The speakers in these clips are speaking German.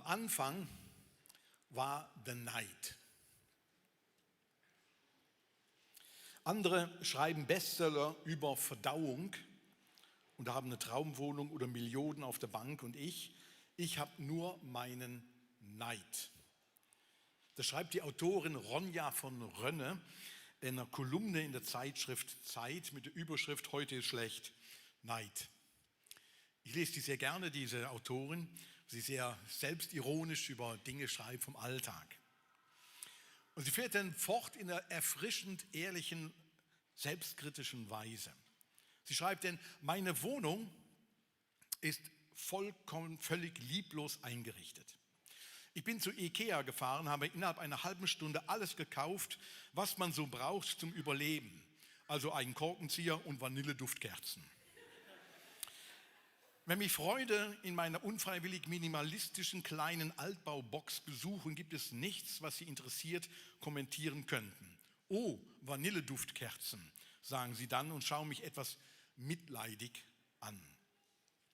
Anfang war der Neid. Andere schreiben Bestseller über Verdauung und haben eine Traumwohnung oder Millionen auf der Bank und ich habe nur meinen Neid. Das schreibt die Autorin Ronja von Rönne in einer Kolumne in der Zeitschrift Zeit mit der Überschrift „Heute ist schlecht, Neid". Ich lese die sehr gerne, diese Autorin. Sie sehr selbstironisch über Dinge schreibt vom Alltag. Und sie fährt dann fort in einer erfrischend ehrlichen, selbstkritischen Weise. Sie schreibt dann: Meine Wohnung ist vollkommen, völlig lieblos eingerichtet. Ich bin zu Ikea gefahren, habe innerhalb einer halben Stunde alles gekauft, was man so braucht zum Überleben. Also einen Korkenzieher und Vanilleduftkerzen. Wenn mich Freunde in meiner unfreiwillig minimalistischen kleinen Altbaubox besuchen, gibt es nichts, was sie interessiert kommentieren könnten. Oh, Vanilleduftkerzen, sagen sie dann und schauen mich etwas mitleidig an.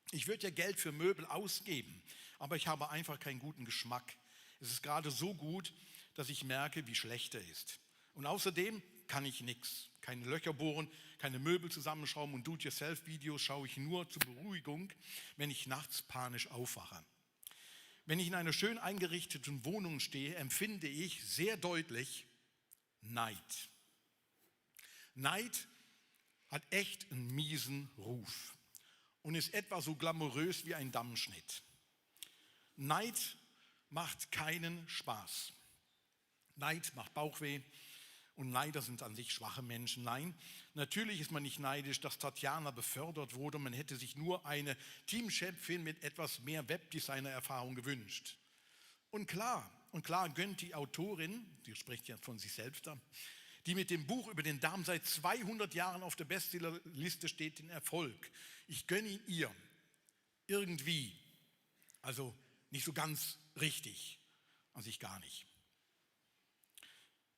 Ich würde ja Geld für Möbel ausgeben, aber ich habe einfach keinen guten Geschmack. Es ist gerade so gut, dass ich merke, wie schlecht er ist. Und außerdem kann ich nichts. Keine Löcher bohren, keine Möbel zusammenschrauben und Do-it-yourself-Videos schaue ich nur zur Beruhigung, wenn ich nachts panisch aufwache. Wenn ich in einer schön eingerichteten Wohnung stehe, empfinde ich sehr deutlich Neid. Neid hat echt einen miesen Ruf und ist etwa so glamourös wie ein Dammschnitt. Neid macht keinen Spaß. Neid macht Bauchweh. Und Neider sind an sich schwache Menschen. Nein, natürlich ist man nicht neidisch, dass Tatjana befördert wurde. Man hätte sich nur eine Teamchefin mit etwas mehr Webdesigner-Erfahrung gewünscht. Und klar gönnt die Autorin, die spricht ja von sich selbst da, die mit dem Buch über den Darm seit 200 Jahren auf der Bestsellerliste steht, den Erfolg. Ich gönne ihn ihr. Irgendwie. Also nicht so ganz richtig. An sich gar nicht.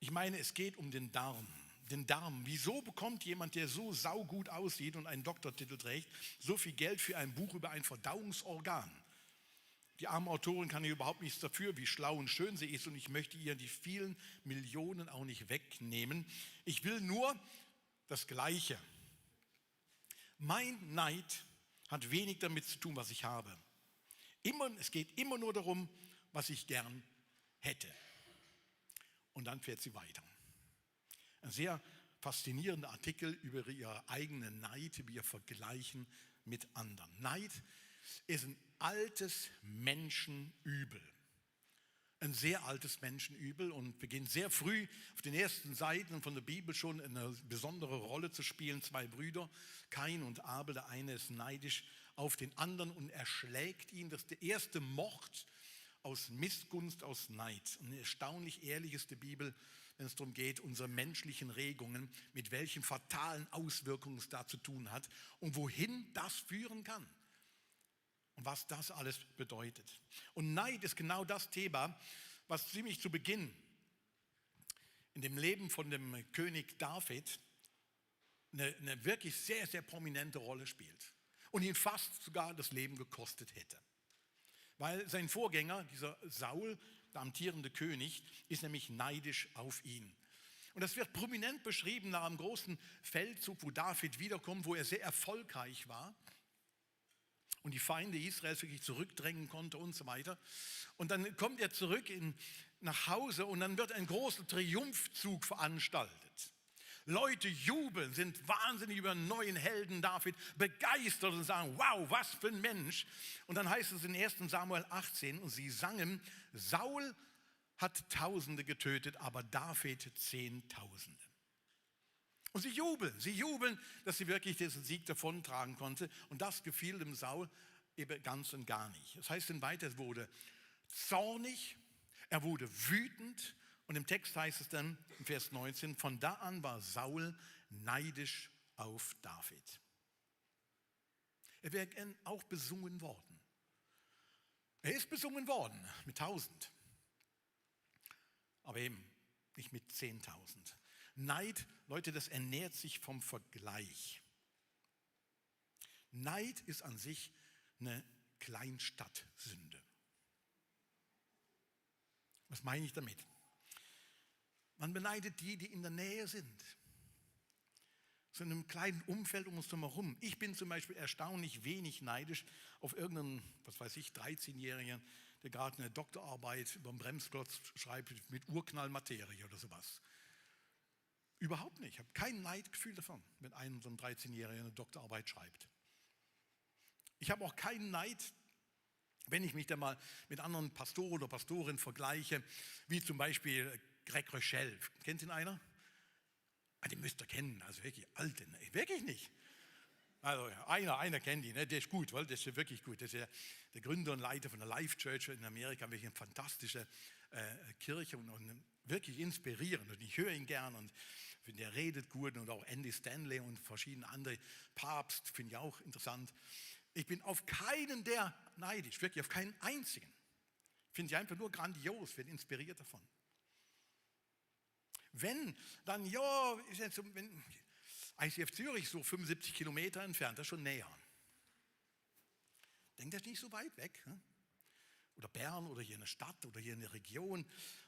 Ich meine, es geht um den Darm. Den Darm. Wieso bekommt jemand, der so saugut aussieht und einen Doktortitel trägt, so viel Geld für ein Buch über ein Verdauungsorgan? Die arme Autorin kann hier überhaupt nichts dafür, wie schlau und schön sie ist, und ich möchte ihr die vielen Millionen auch nicht wegnehmen. Ich will nur das Gleiche. Mein Neid hat wenig damit zu tun, was ich habe. Es geht immer nur darum, was ich gern hätte. Und dann fährt sie weiter. Ein sehr faszinierender Artikel über ihr eigenen Neid, über ihr Vergleichen mit anderen. Neid ist ein altes Menschenübel. Ein sehr altes Menschenübel und beginnt sehr früh auf den ersten Seiten von der Bibel schon eine besondere Rolle zu spielen. Zwei Brüder, Kain und Abel, der eine ist neidisch auf den anderen und erschlägt ihn. Das ist der erste Mord aus Missgunst, aus Neid. Und erstaunlich ehrlich ist die Bibel, wenn es darum geht, unsere menschlichen Regungen, mit welchen fatalen Auswirkungen es da zu tun hat und wohin das führen kann und was das alles bedeutet. Und Neid ist genau das Thema, was ziemlich zu Beginn in dem Leben von dem König David eine wirklich sehr, sehr prominente Rolle spielt und ihn fast sogar das Leben gekostet hätte. Weil sein Vorgänger, dieser Saul, der amtierende König, ist nämlich neidisch auf ihn. Und das wird prominent beschrieben nach einem großen Feldzug, wo David wiederkommt, wo er sehr erfolgreich war und die Feinde Israels wirklich zurückdrängen konnte und so weiter. Und dann kommt er zurück nach Hause und dann wird ein großer Triumphzug veranstaltet. Leute jubeln, sind wahnsinnig über einen neuen Helden David begeistert und sagen: Wow, was für ein Mensch. Und dann heißt es in 1. Samuel 18, und sie sangen: Saul hat Tausende getötet, aber David Zehntausende. Und sie jubeln, dass sie wirklich diesen Sieg davontragen konnte. Und das gefiel dem Saul eben ganz und gar nicht. Das heißt dann weiter, er wurde zornig, er wurde wütend. Und im Text heißt es dann, im Vers 19, von da an war Saul neidisch auf David. Er wäre gern auch besungen worden. Er ist besungen worden mit 1000. Aber eben nicht mit 10.000. Neid, Leute, das ernährt sich vom Vergleich. Neid ist an sich eine Kleinstadtsünde. Was meine ich damit? Man beneidet die, die in der Nähe sind. So in einem kleinen Umfeld um uns herum. Ich bin zum Beispiel erstaunlich wenig neidisch auf irgendeinen, 13-Jährigen, der gerade eine Doktorarbeit über den Bremsklotz schreibt mit Urknallmaterie oder sowas. Überhaupt nicht. Ich habe kein Neidgefühl davon, wenn so ein 13-Jähriger eine Doktorarbeit schreibt. Ich habe auch keinen Neid, wenn ich mich dann mal mit anderen Pastoren oder Pastorinnen vergleiche, wie zum Beispiel Greg Rochelle. Kennt ihn einer? Den müsst ihr kennen, also wirklich alte, wirklich nicht. Also einer kennt ihn, der ist gut, weil das ist wirklich gut. Das ist der Gründer und Leiter von der Life Church in Amerika, wirklich eine fantastische Kirche und wirklich inspirierend. Und ich höre ihn gern und finde, er redet gut und auch Andy Stanley und verschiedene andere. Papst finde ich auch interessant. Ich bin auf keinen der neidisch, wirklich auf keinen einzigen. Finde ich einfach nur grandios, werde inspiriert davon. Wenn, dann ja, ist jetzt, wenn ICF Zürich so 75 Kilometer entfernt, das ist schon näher. Denkt das nicht so weit weg? Ne? Oder Bern oder hier in der Stadt oder hier in der Region.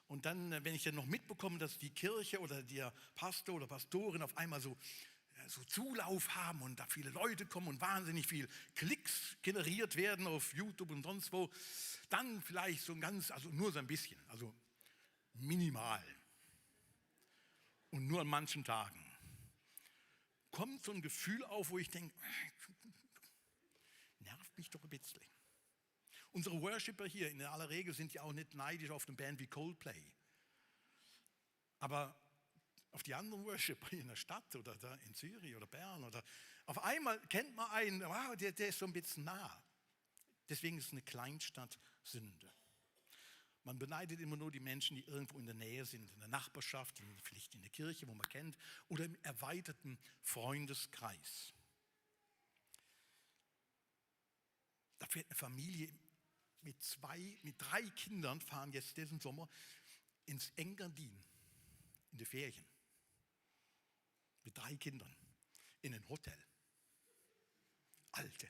Und dann, wenn ich dann noch mitbekomme, dass die Kirche oder der Pastor oder Pastorin auf einmal so Zulauf haben und da viele Leute kommen und wahnsinnig viel Klicks generiert werden auf YouTube und sonst wo, dann vielleicht so ein ganz, also nur so ein bisschen, also minimal. Und nur an manchen Tagen kommt so ein Gefühl auf, wo ich denke, nervt mich doch ein bisschen. Unsere Worshipper hier in aller Regel sind ja auch nicht neidisch auf eine Band wie Coldplay. Aber auf die anderen Worshipper hier in der Stadt oder da in Zürich oder Bern oder auf einmal kennt man einen, wow, der ist so ein bisschen nah. Deswegen ist es eine Kleinstadt-Sünde. Man beneidet immer nur die Menschen, die irgendwo in der Nähe sind, in der Nachbarschaft, vielleicht in der Kirche, wo man kennt, oder im erweiterten Freundeskreis. Da fährt eine Familie mit 3 Kindern, fahren jetzt diesen Sommer ins Engadin, in die Ferien. Mit 3 Kindern, in ein Hotel. Alte.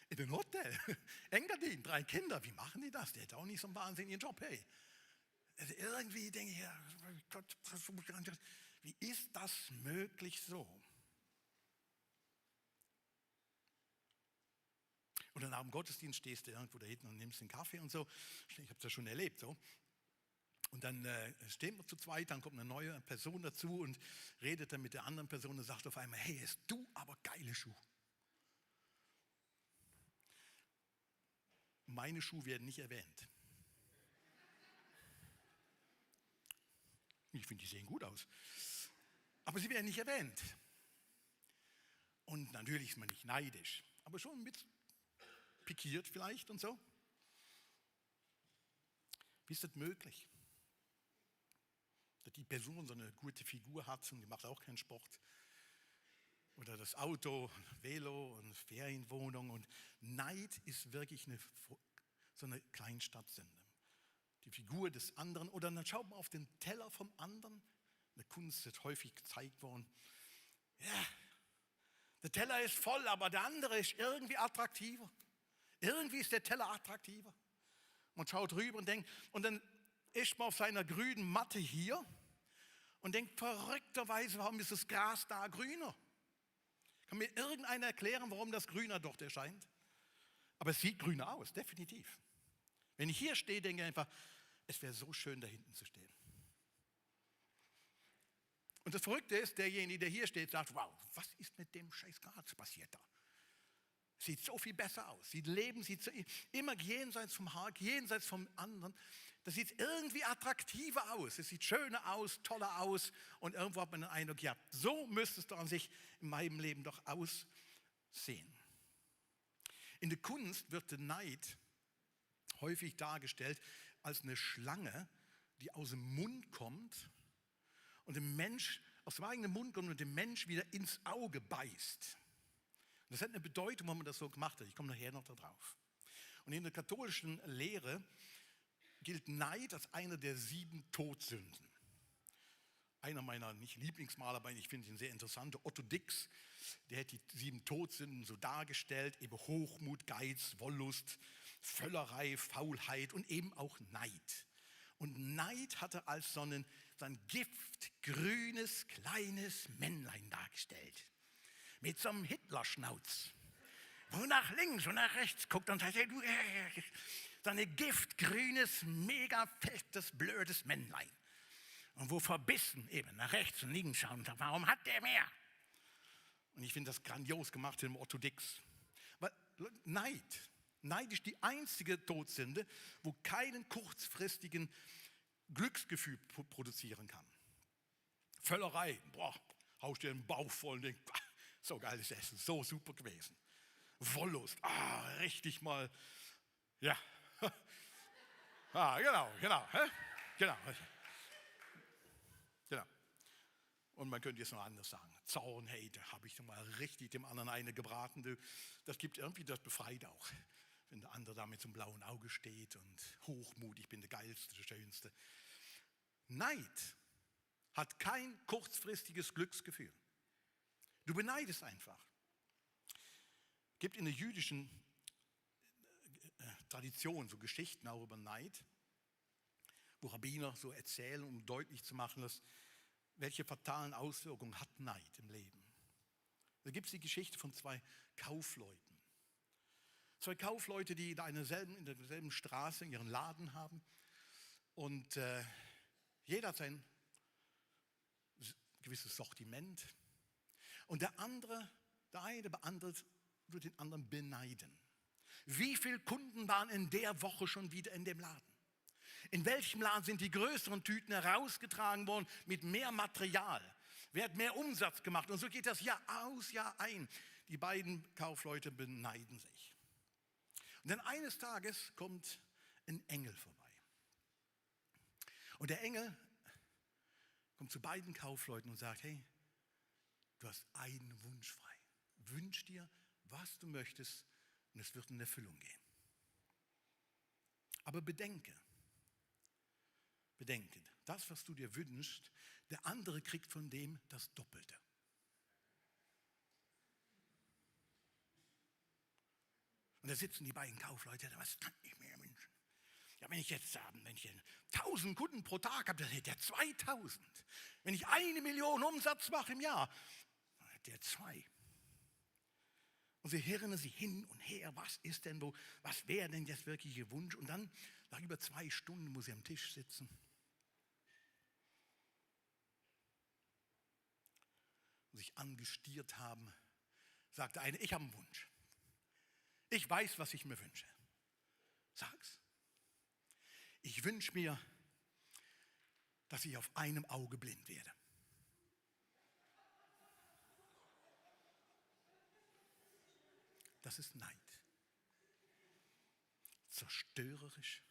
In ein Hotel. Engadin, 3 Kinder, wie machen die das? Der hat auch nicht so einen wahnsinnigen Job, hey. Also irgendwie denke ich, ja, Gott, wie ist das möglich so? Oder nach dem Gottesdienst stehst du irgendwo da hinten und nimmst einen Kaffee und so. Ich habe das schon erlebt, so. Und dann stehen wir zu zweit, dann kommt eine neue Person dazu und redet dann mit der anderen Person und sagt auf einmal, hey, hast du aber geile Schuhe. Meine Schuhe werden nicht erwähnt. Ich finde, die sehen gut aus. Aber sie werden nicht erwähnt. Und natürlich ist man nicht neidisch, aber schon mit pikiert vielleicht und so. Wie ist das möglich? Dass die Person so eine gute Figur hat und die macht auch keinen Sport. Oder das Auto, Velo und Ferienwohnung. Und Neid ist wirklich so eine Kleinstadtsünde. Die Figur des anderen. Oder dann schaut man auf den Teller vom anderen. In der Kunst ist häufig gezeigt worden. Ja, der Teller ist voll, aber der andere ist irgendwie attraktiver. Irgendwie ist der Teller attraktiver. Man schaut rüber und denkt, und dann ist man auf seiner grünen Matte hier und denkt verrückterweise, warum ist das Gras da grüner? Kann mir irgendeiner erklären, warum das grüner dort erscheint? Aber es sieht grüner aus, definitiv. Wenn ich hier stehe, denke ich einfach, es wäre so schön, da hinten zu stehen. Und das Verrückte ist, derjenige, der hier steht, sagt, wow, was ist mit dem scheiß Gras passiert da? Sieht so viel besser aus. Sie leben, sieht so, immer jenseits vom Haag, jenseits vom anderen. Das sieht irgendwie attraktiver aus. Es sieht schöner aus, toller aus. Und irgendwo hat man den Eindruck, ja, so müsste es doch an sich in meinem Leben doch aussehen. In der Kunst wird der Neid häufig dargestellt als eine Schlange, die aus dem Mund kommt und dem Mensch, aus dem eigenen Mund kommt und dem Mensch wieder ins Auge beißt. Das hat eine Bedeutung, warum man das so gemacht hat. Ich komme nachher noch darauf. Und in der katholischen Lehre gilt Neid als eine der 7 Todsünden. Einer meiner, nicht Lieblingsmaler, aber ich finde ihn sehr interessant, Otto Dix, der hat die 7 Todsünden so dargestellt, eben Hochmut, Geiz, Wollust, Völlerei, Faulheit und eben auch Neid. Und Neid hatte als so ein giftgrünes, kleines Männlein dargestellt. Mit so einem Hitlerschnauz. Wo nach links und nach rechts guckt und sagt, hey, du, so ein giftgrünes, mega fettes, blödes Männlein. Und wo verbissen eben nach rechts und links schauen und sagt, warum hat der mehr? Und ich finde das grandios gemacht im Otto Dix. Weil Neid ist die einzige Todsünde, wo keinen kurzfristigen Glücksgefühl produzieren kann. Völlerei, boah, haust dir den Bauch voll und denkst, so geiles Essen, so super gewesen. Wollust, richtig mal, ja. Genau. Und man könnte jetzt noch anders sagen. Zorn, hey, da habe ich mal richtig dem anderen eine gebraten. Das gibt irgendwie, das befreit auch. Wenn der andere da mit so einem blauen Auge steht und Hochmut, ich bin der Geilste, der Schönste. Neid hat kein kurzfristiges Glücksgefühl. Du beneidest einfach. Es gibt in der jüdischen Tradition so Geschichten auch über Neid, wo Rabbiner so erzählen, um deutlich zu machen, welche fatalen Auswirkungen hat Neid im Leben. Da gibt es die Geschichte von zwei Kaufleuten. Zwei Kaufleute, die in derselben Straße ihren Laden haben. Und jeder hat sein gewisses Sortiment. Und der eine wird den anderen beneiden. Wie viele Kunden waren in der Woche schon wieder in dem Laden? In welchem Laden sind die größeren Tüten herausgetragen worden mit mehr Material? Wer hat mehr Umsatz gemacht? Und so geht das Jahr aus, Jahr ein. Die beiden Kaufleute beneiden sich. Und dann eines Tages kommt ein Engel vorbei. Und der Engel kommt zu beiden Kaufleuten und sagt, hey, du hast einen Wunsch frei. Wünsch dir, was du möchtest, und es wird in Erfüllung gehen. Aber bedenke, das, was du dir wünschst, der andere kriegt von dem das Doppelte. Und da sitzen die beiden Kaufleute, was kann ich mir wünschen? Ja, wenn ich 1000 Kunden pro Tag habe, dann hätte er 2000. Wenn ich 1 Million Umsatz mache im Jahr, dann hätte er 2. Und sie hirnen sich hin und her, was wäre denn jetzt wirklich ihr Wunsch? Und dann, nach über 2 Stunden, muss sie am Tisch sitzen. Und sich angestiert haben, sagte eine, ich habe einen Wunsch. Ich weiß, was ich mir wünsche. Sag's. Ich wünsche mir, dass ich auf einem Auge blind werde. Das ist Neid. Zerstörerisch,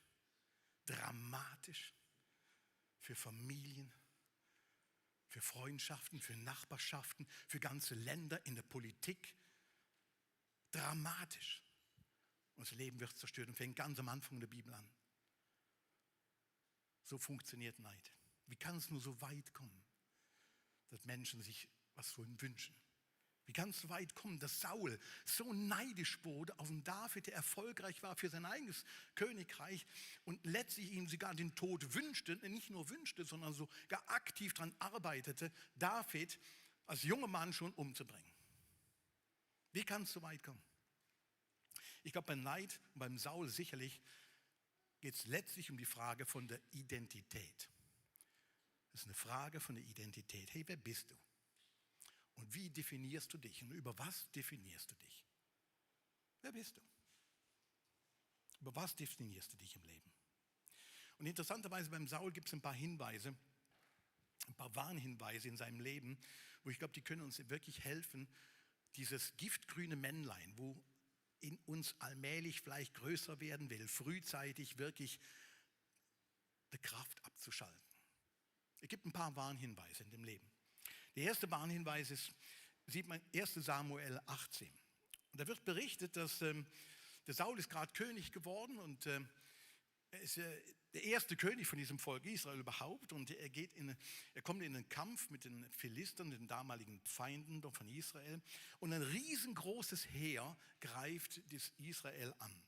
dramatisch für Familien, für Freundschaften, für Nachbarschaften, für ganze Länder in der Politik. Dramatisch. Unser Leben wird zerstört und fängt ganz am Anfang der Bibel an. So funktioniert Neid. Wie kann es nur so weit kommen, dass Menschen sich was von ihm wünschen? Wie kann es so weit kommen, dass Saul so neidisch wurde auf den David, der erfolgreich war für sein eigenes Königreich und letztlich ihm sogar den Tod wünschte, nicht nur wünschte, sondern sogar aktiv daran arbeitete, David als junger Mann schon umzubringen. Wie kann es so weit kommen? Ich glaube, beim Neid und beim Saul sicherlich geht es letztlich um die Frage von der Identität. Das ist eine Frage von der Identität. Hey, wer bist du? Und wie definierst du dich? Und über was definierst du dich? Wer bist du? Über was definierst du dich im Leben? Und interessanterweise beim Saul gibt es ein paar Hinweise, ein paar Warnhinweise in seinem Leben, wo ich glaube, die können uns wirklich helfen, dieses giftgrüne Männlein, wo in uns allmählich vielleicht größer werden will, frühzeitig wirklich die Kraft abzuschalten. Es gibt ein paar Warnhinweise in dem Leben. Der erste Warnhinweis sieht man 1. Samuel 18. Und da wird berichtet, dass der Saul ist gerade König geworden und er ist der erste König von diesem Volk Israel überhaupt und er kommt in einen Kampf mit den Philistern, den damaligen Feinden von Israel und ein riesengroßes Heer greift das Israel an.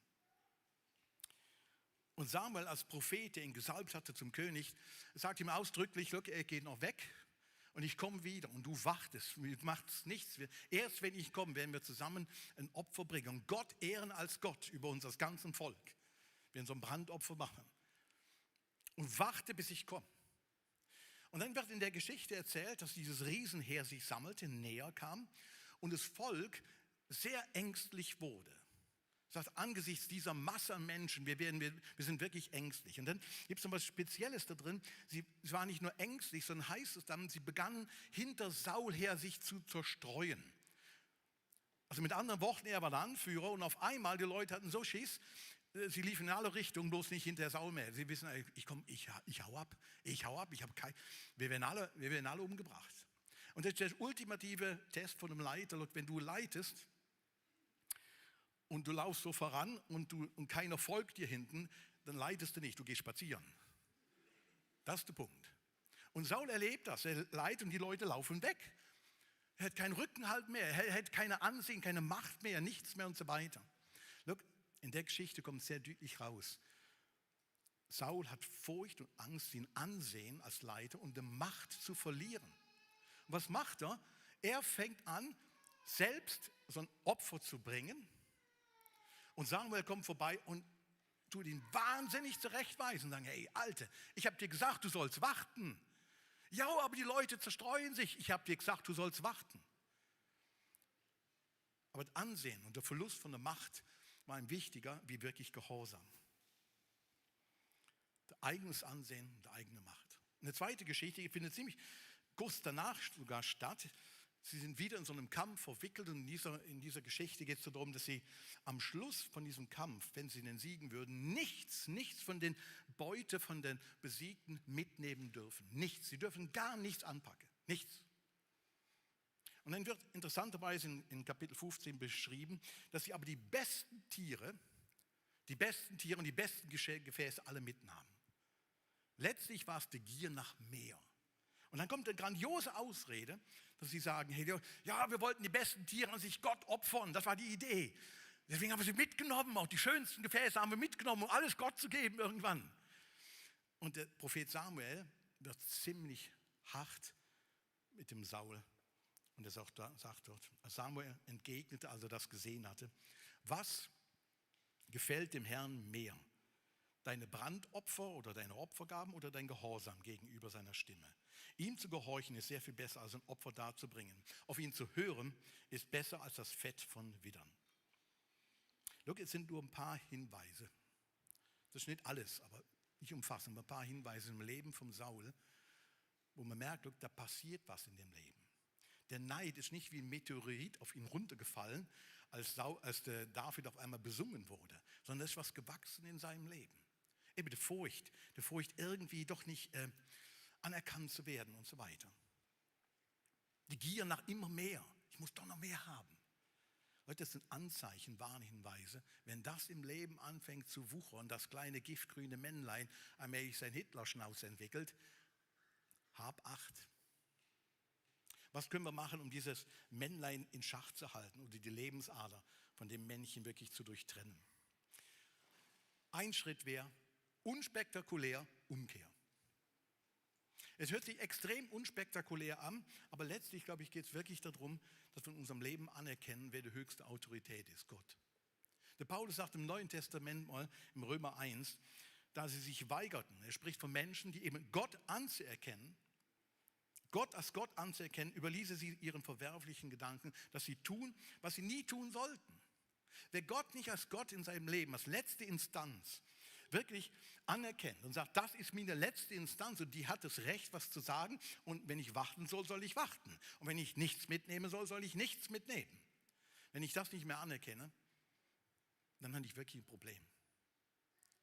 Und Samuel als Prophet, der ihn gesalbt hatte zum König, sagt ihm ausdrücklich, look, er geht noch weg und ich komme wieder und du wartest, du machst nichts. Erst wenn ich komme, werden wir zusammen ein Opfer bringen und Gott ehren als Gott über unser ganzes Volk. Wir werden so ein Brandopfer machen. Und warte, bis ich komme. Und dann wird in der Geschichte erzählt, dass dieses Riesenheer sich sammelte, näher kam und das Volk sehr ängstlich wurde. Das heißt, angesichts dieser Masse an Menschen, wir sind wirklich ängstlich. Und dann gibt es noch was Spezielles da drin. Sie waren nicht nur ängstlich, sondern heißt es dann, sie begannen hinter Saul her sich zu zerstreuen. Also mit anderen Worten, er war der Anführer und auf einmal, die Leute hatten so Schiss, sie liefen in alle Richtungen, bloß nicht hinter Saul mehr. Sie wissen, ich hau ab, wir werden alle umgebracht. Und das ist der ultimative Test von einem Leiter. Wenn du leitest und du laufst so voran und keiner folgt dir hinten, dann leitest du nicht, du gehst spazieren. Das ist der Punkt. Und Saul erlebt das, er leitet und die Leute laufen weg. Er hat keinen Rückenhalt mehr, er hat keine Ansehen, keine Macht mehr, nichts mehr und so weiter. Look, in der Geschichte kommt sehr deutlich raus. Saul hat Furcht und Angst, ihn Ansehen als Leiter und die Macht zu verlieren. Und was macht er? Er fängt an, selbst so ein Opfer zu bringen. Und Samuel kommt vorbei und tut ihn wahnsinnig zurechtweisen und sagen, hey Alte, ich habe dir gesagt, du sollst warten. Ja, aber die Leute zerstreuen sich. Ich habe dir gesagt, du sollst warten. Aber das Ansehen und der Verlust von der Macht war ihm wichtiger wie wirklich Gehorsam. Der eigenes Ansehen und der eigene Macht. Eine zweite Geschichte, findet ziemlich kurz danach sogar statt. Sie sind wieder in so einem Kampf verwickelt und in dieser Geschichte geht es darum, dass sie am Schluss von diesem Kampf, wenn sie den siegen würden, nichts von den Beute von den Besiegten mitnehmen dürfen. Nichts. Sie dürfen gar nichts anpacken. Nichts. Und dann wird interessanterweise in Kapitel 15 beschrieben, dass sie aber die besten Tiere und die besten Gefäße alle mitnahmen. Letztlich war es die Gier nach mehr. Und dann kommt eine grandiose Ausrede, dass sie sagen, hey, ja, wir wollten die besten Tiere an sich Gott opfern, das war die Idee. Deswegen haben wir sie mitgenommen, auch die schönsten Gefäße haben wir mitgenommen, um alles Gott zu geben irgendwann. Und der Prophet Samuel wird ziemlich hart mit dem Saul. Und er sagt dort, als Samuel entgegnete, als er das gesehen hatte, was gefällt dem Herrn mehr? Deine Brandopfer oder deine Opfergaben oder dein Gehorsam gegenüber seiner Stimme. Ihm zu gehorchen ist sehr viel besser, als ein Opfer darzubringen. Auf ihn zu hören ist besser als das Fett von Widdern. Look, es sind nur ein paar Hinweise. Das ist nicht alles, aber nicht umfassend. Ein paar Hinweise im Leben von Saul, wo man merkt, look, da passiert was in dem Leben. Der Neid ist nicht wie ein Meteorit auf ihn runtergefallen, als der David auf einmal besungen wurde, sondern es ist was gewachsen in seinem Leben. Eben die Furcht irgendwie doch nicht anerkannt zu werden und so weiter. Die Gier nach immer mehr. Ich muss doch noch mehr haben. Leute, das sind Anzeichen, Warnhinweise. Wenn das im Leben anfängt zu wuchern, das kleine giftgrüne Männlein allmählich sein Hitlerschnauz entwickelt, hab Acht. Was können wir machen, um dieses Männlein in Schach zu halten oder die Lebensader von dem Männchen wirklich zu durchtrennen? Ein Schritt wäre unspektakulär Umkehr. Es hört sich extrem unspektakulär an, aber letztlich, glaube ich, geht es wirklich darum, dass wir in unserem Leben anerkennen, wer die höchste Autorität ist, Gott. Der Paulus sagt im Neuen Testament mal, im Römer 1, da sie sich weigerten, er spricht von Menschen, die eben Gott anzuerkennen, Gott als Gott anzuerkennen, überließe sie ihren verwerflichen Gedanken, dass sie tun, was sie nie tun sollten. Wer Gott nicht als Gott in seinem Leben, als letzte Instanz, wirklich anerkennt und sagt, das ist meine letzte Instanz und die hat das Recht, was zu sagen und wenn ich warten soll, soll ich warten. Und wenn ich nichts mitnehmen soll, soll ich nichts mitnehmen. Wenn ich das nicht mehr anerkenne, dann habe ich wirklich ein Problem.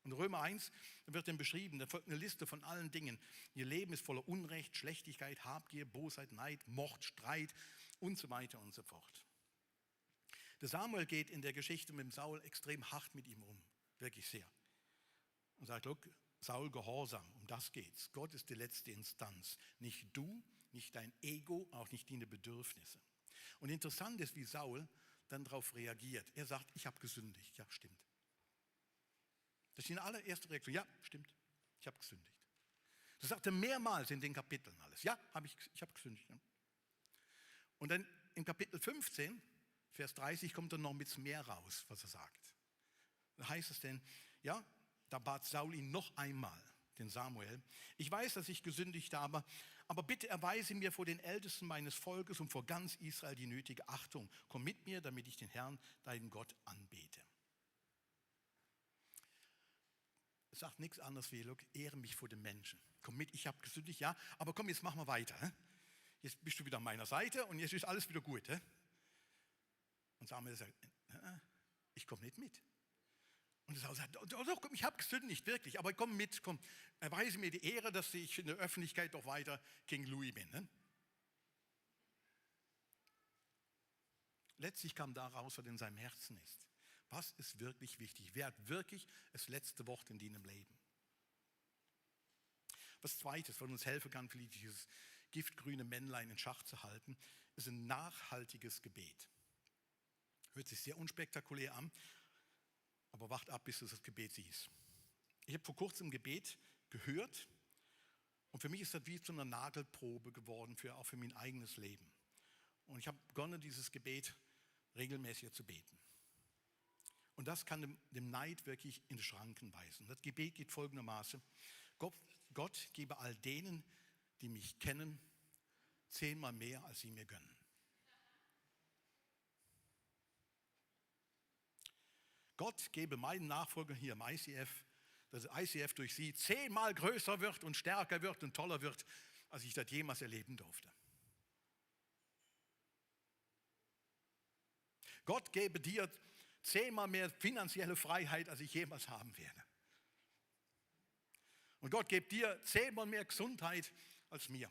Und Römer 1 wird dann beschrieben, da folgt eine Liste von allen Dingen. Ihr Leben ist voller Unrecht, Schlechtigkeit, Habgier, Bosheit, Neid, Mord, Streit und so weiter und so fort. Der Samuel geht in der Geschichte mit dem Saul extrem hart mit ihm um, wirklich sehr. Und sagt, look, Saul, Gehorsam, um das geht's. Gott ist die letzte Instanz. Nicht du, nicht dein Ego, auch nicht deine Bedürfnisse. Und interessant ist, wie Saul dann darauf reagiert. Er sagt, ich habe gesündigt. Ja, stimmt. Das ist die allererste Reaktion. Ja, stimmt, ich habe gesündigt. Das sagt er mehrmals in den Kapiteln alles. Ja, ich habe gesündigt. Ja. Und dann im Kapitel 15, Vers 30, kommt dann noch mit mehr raus, was er sagt. Da heißt es denn, ja, da bat Saul ihn noch einmal, den Samuel. Ich weiß, dass ich gesündigt habe, aber bitte erweise mir vor den Ältesten meines Volkes und vor ganz Israel die nötige Achtung. Komm mit mir, damit ich den Herrn, deinen Gott, anbete. Es sagt nichts anderes wie, look, ehre mich vor den Menschen. Komm mit, ich habe gesündigt, ja, aber komm, jetzt machen wir weiter. He? Jetzt bist du wieder an meiner Seite und jetzt ist alles wieder gut. He? Und Samuel sagt, ich komme nicht mit. Und Saul sagt, doch, komm, ich habe gesündigt, wirklich, aber komm mit, komm, erweise mir die Ehre, dass ich in der Öffentlichkeit doch weiter King Louis bin. Ne? Letztlich kam da raus, was in seinem Herzen ist. Was ist wirklich wichtig? Wer hat wirklich das letzte Wort in deinem Leben? Was Zweites, was uns helfen kann, vielleicht dieses giftgrüne Männlein in Schach zu halten, ist ein nachhaltiges Gebet. Hört sich sehr unspektakulär an, aber wacht ab, bis du das Gebet siehst. Ich habe vor kurzem ein Gebet gehört und für mich ist das wie zu einer Nagelprobe geworden, auch für mein eigenes Leben. Und ich habe begonnen, dieses Gebet regelmäßig zu beten. Und das kann dem Neid wirklich in die Schranken weisen. Das Gebet geht folgendermaßen: Gott gebe all denen, die mich kennen, 10-mal mehr, als sie mir gönnen. Gott gebe meinen Nachfolgern hier im ICF, dass ICF durch sie 10-mal größer wird und stärker wird und toller wird, als ich das jemals erleben durfte. Gott gebe dir 10-mal mehr finanzielle Freiheit, als ich jemals haben werde. Und Gott gebe dir 10-mal mehr Gesundheit als mir.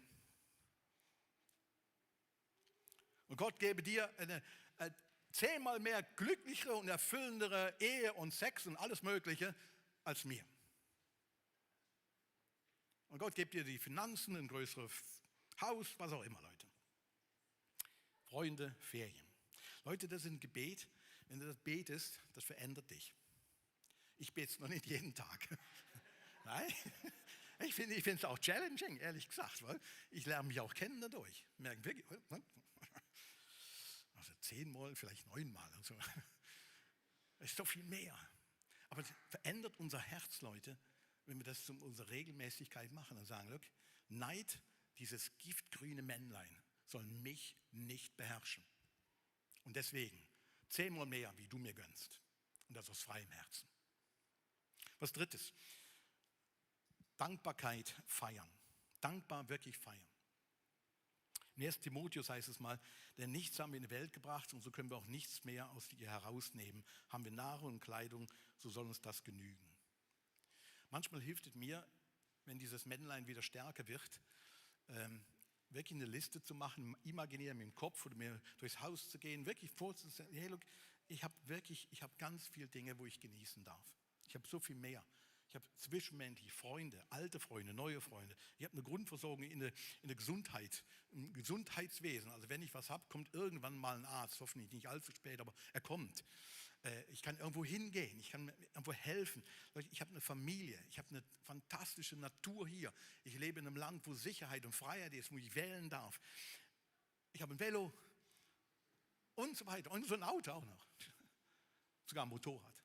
Und Gott gebe dir eine 10-mal mehr glücklichere und erfüllendere Ehe und Sex und alles Mögliche als mir. Und Gott gibt dir die Finanzen, ein größeres Haus, was auch immer, Leute. Freunde, Ferien. Leute, das ist ein Gebet. Wenn du das betest, das verändert dich. Ich bete es noch nicht jeden Tag. Nein, ich finde es auch challenging, ehrlich gesagt. Weil ich lerne mich auch kennen dadurch. Merken wirklich, also 10-mal, vielleicht 9-mal. Also. Es ist so viel mehr. Aber es verändert unser Herz, Leute, wenn wir das zu unserer Regelmäßigkeit machen und sagen, look, Neid, dieses giftgrüne Männlein, soll mich nicht beherrschen. Und deswegen 10-mal mehr, wie du mir gönnst. Und das aus freiem Herzen. Was Drittes, Dankbarkeit feiern. Dankbar wirklich feiern. In 1. Timotheus heißt es mal, denn nichts haben wir in die Welt gebracht und so können wir auch nichts mehr aus ihr herausnehmen. Haben wir Nahrung und Kleidung, so soll uns das genügen. Manchmal hilft es mir, wenn dieses Männlein wieder stärker wird, wirklich eine Liste zu machen, imaginär mit dem Kopf oder mir durchs Haus zu gehen, wirklich vorzustellen, hey, look, ich habe ganz viele Dinge, wo ich genießen darf. Ich habe so viel mehr. Ich habe zwischenmenschliche Freunde, alte Freunde, neue Freunde. Ich habe eine Grundversorgung in der Gesundheit, im Gesundheitswesen. Also wenn ich was habe, kommt irgendwann mal ein Arzt, hoffentlich nicht allzu spät, aber er kommt. Ich kann irgendwo hingehen, ich kann irgendwo helfen. Ich habe eine Familie, ich habe eine fantastische Natur hier. Ich lebe in einem Land, wo Sicherheit und Freiheit ist, wo ich wählen darf. Ich habe ein Velo und so weiter und so ein Auto auch noch. Sogar ein Motorrad.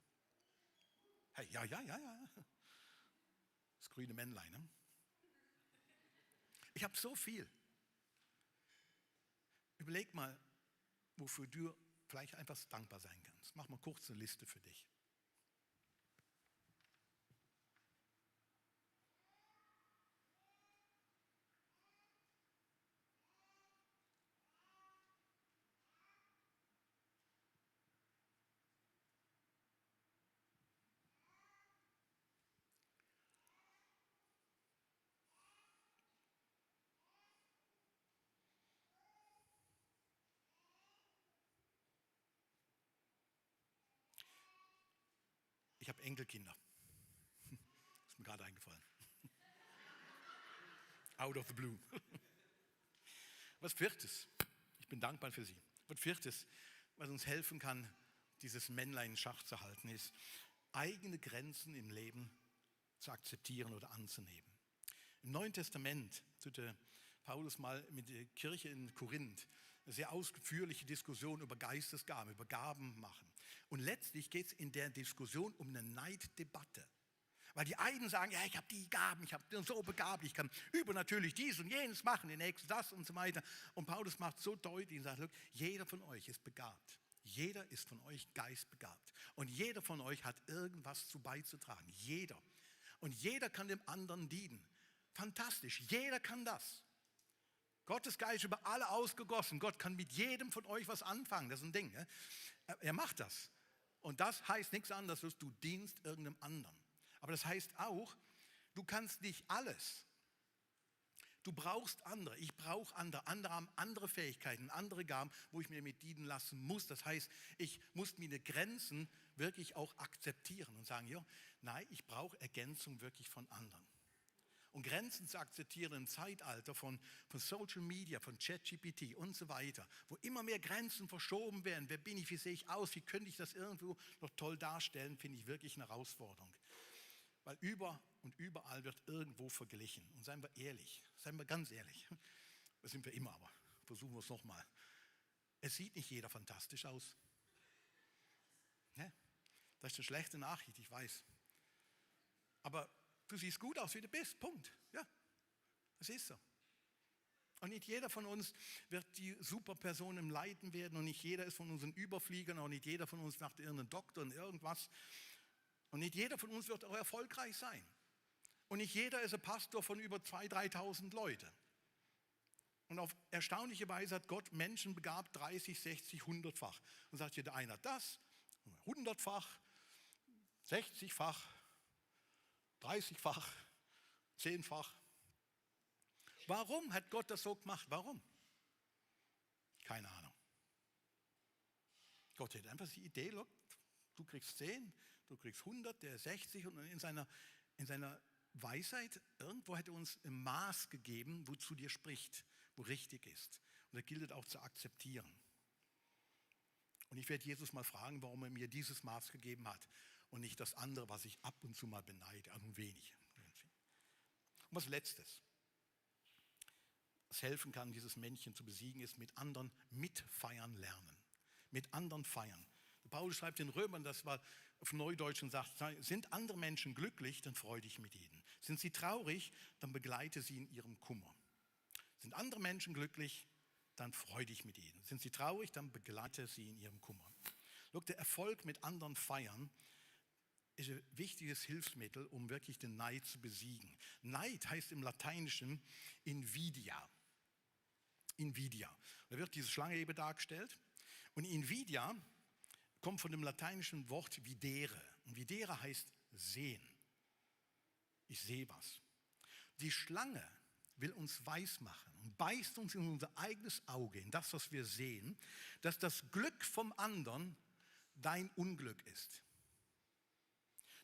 Hey, ja. Das grüne Männlein. Ne? Ich habe so viel. Überleg mal, wofür du vielleicht einfach dankbar sein kannst. Mach mal kurz eine Liste für dich. Ich habe Enkelkinder. Ist mir gerade eingefallen. Out of the blue. Was Viertes. Ich bin dankbar für Sie. Was Viertes, was uns helfen kann, dieses Männlein in Schach zu halten, ist eigene Grenzen im Leben zu akzeptieren oder anzunehmen. Im Neuen Testament führte Paulus mal mit der Kirche in Korinth eine sehr ausführliche Diskussion über Geistesgaben, über Gaben machen. Und letztlich geht es in der Diskussion um eine Neiddebatte. Weil die einen sagen, ja, ich habe die Gaben, ich bin so begabt, ich kann übernatürlich dies und jenes machen, der Nächste das und so weiter. Und Paulus macht so deutlich und sagt, look, jeder von euch ist begabt. Jeder ist von euch geistbegabt. Und jeder von euch hat irgendwas zu beizutragen. Jeder. Und jeder kann dem anderen dienen. Fantastisch, jeder kann das. Gottes Geist ist über alle ausgegossen. Gott kann mit jedem von euch was anfangen. Das ist ein Ding. Ne? Er macht das. Und das heißt nichts anderes, als du dienst irgendeinem anderen. Aber das heißt auch, du kannst nicht alles. Du brauchst andere. Ich brauche andere. Andere haben andere Fähigkeiten, andere Gaben, wo ich mir mit dienen lassen muss. Das heißt, ich muss meine Grenzen wirklich auch akzeptieren und sagen, ja, nein, ich brauche Ergänzung wirklich von anderen. Und Grenzen zu akzeptieren im Zeitalter von Social Media, von ChatGPT und so weiter, wo immer mehr Grenzen verschoben werden. Wer bin ich, wie sehe ich aus, wie könnte ich das irgendwo noch toll darstellen, finde ich wirklich eine Herausforderung. Weil überall wird irgendwo verglichen. Und seien wir ehrlich, seien wir ganz ehrlich, das sind wir immer, aber versuchen wir es nochmal. Es sieht nicht jeder fantastisch aus. Ne? Das ist eine schlechte Nachricht, ich weiß. Aber du siehst gut aus, wie du bist, Punkt. Ja, das ist so. Und nicht jeder von uns wird die Superperson im Leiden werden und nicht jeder ist von uns ein Überflieger und nicht jeder von uns macht irgendeinen Doktor und irgendwas. Und nicht jeder von uns wird auch erfolgreich sein. Und nicht jeder ist ein Pastor von über 2.000, 3.000 Leute. Und auf erstaunliche Weise hat Gott Menschen begabt, 30, 60, 100-fach. Und sagt hier, der eine hat das, 100-fach, 60-fach, 30-fach, 10-fach. Warum hat Gott das so gemacht? Warum? Keine Ahnung. Gott hätte einfach die Idee, look, du kriegst 10, du kriegst 100, der 60 und in seiner Weisheit, irgendwo hat er uns ein Maß gegeben, wozu dir spricht, wo richtig ist. Und das gilt es auch zu akzeptieren. Und ich werde Jesus mal fragen, warum er mir dieses Maß gegeben hat und nicht das andere, was ich ab und zu mal beneide, also ein wenig. Und was Letztes, was helfen kann, dieses Männchen zu besiegen, ist mit anderen mitfeiern lernen. Mit anderen feiern. Paulus schreibt den Römern, das war auf Neudeutsch und sagt, sind andere Menschen glücklich, dann freu dich mit ihnen. Sind sie traurig, dann begleite sie in ihrem Kummer. Sind andere Menschen glücklich, dann freu dich mit ihnen. Sind sie traurig, dann begleite sie in ihrem Kummer. Look, der Erfolg mit anderen feiern ist ein wichtiges Hilfsmittel, um wirklich den Neid zu besiegen. Neid heißt im Lateinischen Invidia. Invidia. Da wird diese Schlange eben dargestellt. Und Invidia kommt von dem lateinischen Wort videre. Und videre heißt sehen. Ich sehe was. Die Schlange will uns weismachen und beißt uns in unser eigenes Auge, in das, was wir sehen, dass das Glück vom anderen dein Unglück ist.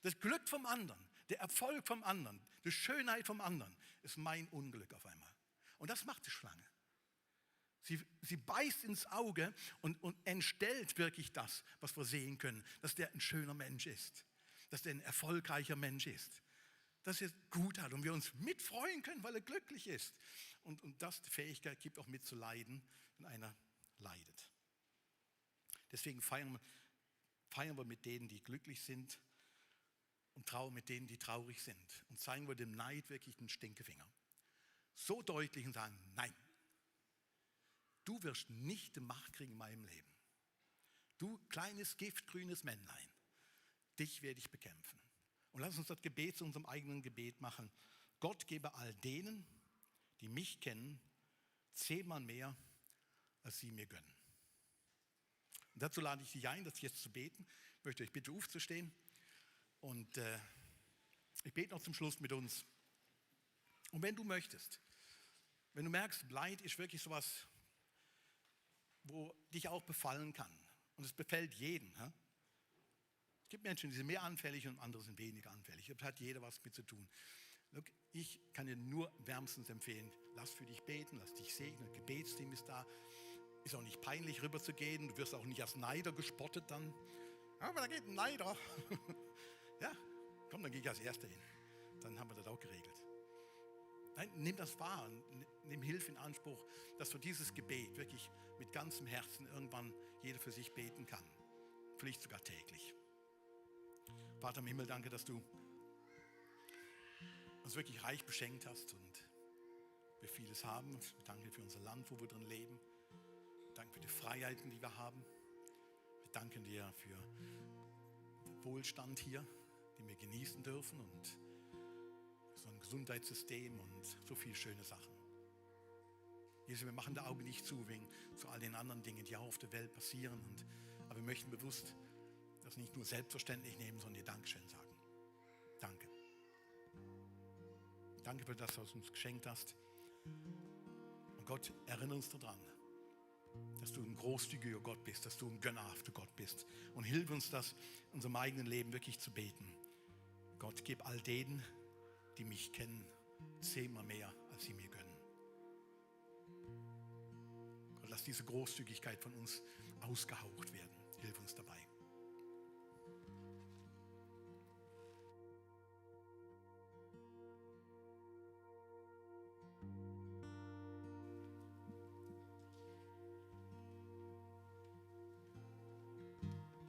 Das Glück vom anderen, der Erfolg vom anderen, die Schönheit vom anderen ist mein Unglück auf einmal. Und das macht die Schlange. Sie beißt ins Auge und entstellt wirklich das, was wir sehen können, dass der ein schöner Mensch ist, dass der ein erfolgreicher Mensch ist, dass er gut hat und wir uns mitfreuen können, weil er glücklich ist. Und das die Fähigkeit gibt, auch mitzuleiden, wenn einer leidet. Deswegen feiern wir mit denen, die glücklich sind und trauern mit denen, die traurig sind. Und zeigen wir dem Neid wirklich den Stinkefinger. So deutlich und sagen, nein. Du wirst nicht die Macht kriegen in meinem Leben. Du kleines giftgrünes Männlein, dich werde ich bekämpfen. Und lass uns das Gebet zu unserem eigenen Gebet machen. Gott gebe all denen, die mich kennen, 10-mal mehr, als sie mir gönnen. Und dazu lade ich dich ein, das jetzt zu beten. Ich möchte euch bitte aufzustehen. Und ich bete noch zum Schluss mit uns. Und wenn du möchtest, wenn du merkst, Leid ist wirklich sowas, wo dich auch befallen kann. Und es befällt jeden. Es gibt Menschen, die sind mehr anfällig und andere sind weniger anfällig. Da hat jeder was mit zu tun. Look, ich kann dir nur wärmstens empfehlen, lass für dich beten, lass dich segnen. Das Gebetsteam ist da. Ist auch nicht peinlich rüber zu gehen. Du wirst auch nicht als Neider gespottet dann. Aber da geht ein Neider. Ja, komm, dann gehe ich als Erster hin. Dann haben wir das auch geregelt. Nein, nimm das wahr, nimm Hilfe in Anspruch, dass du dieses Gebet wirklich mit ganzem Herzen irgendwann jeder für sich beten kann. Vielleicht sogar täglich. Vater im Himmel, danke, dass du uns wirklich reich beschenkt hast und wir vieles haben. Danke für unser Land, wo wir drin leben. Danke für die Freiheiten, die wir haben. Wir danken dir für den Wohlstand hier, den wir genießen dürfen und so ein Gesundheitssystem und so viele schöne Sachen. Jesus, wir machen die Augen nicht zu wegen zu all den anderen Dingen, die auch auf der Welt passieren. Aber wir möchten bewusst das nicht nur selbstverständlich nehmen, sondern dir Dankeschön sagen. Danke. Danke für das, was du uns geschenkt hast. Und Gott, erinnere uns daran, dass du ein großzügiger Gott bist, dass du ein gönnerhafter Gott bist. Und hilf uns das, in unserem eigenen Leben wirklich zu beten. Gott, gib all denen, die mich kennen, 10-mal mehr, als sie mir gönnen. Gott, lass diese Großzügigkeit von uns ausgehaucht werden. Hilf uns dabei.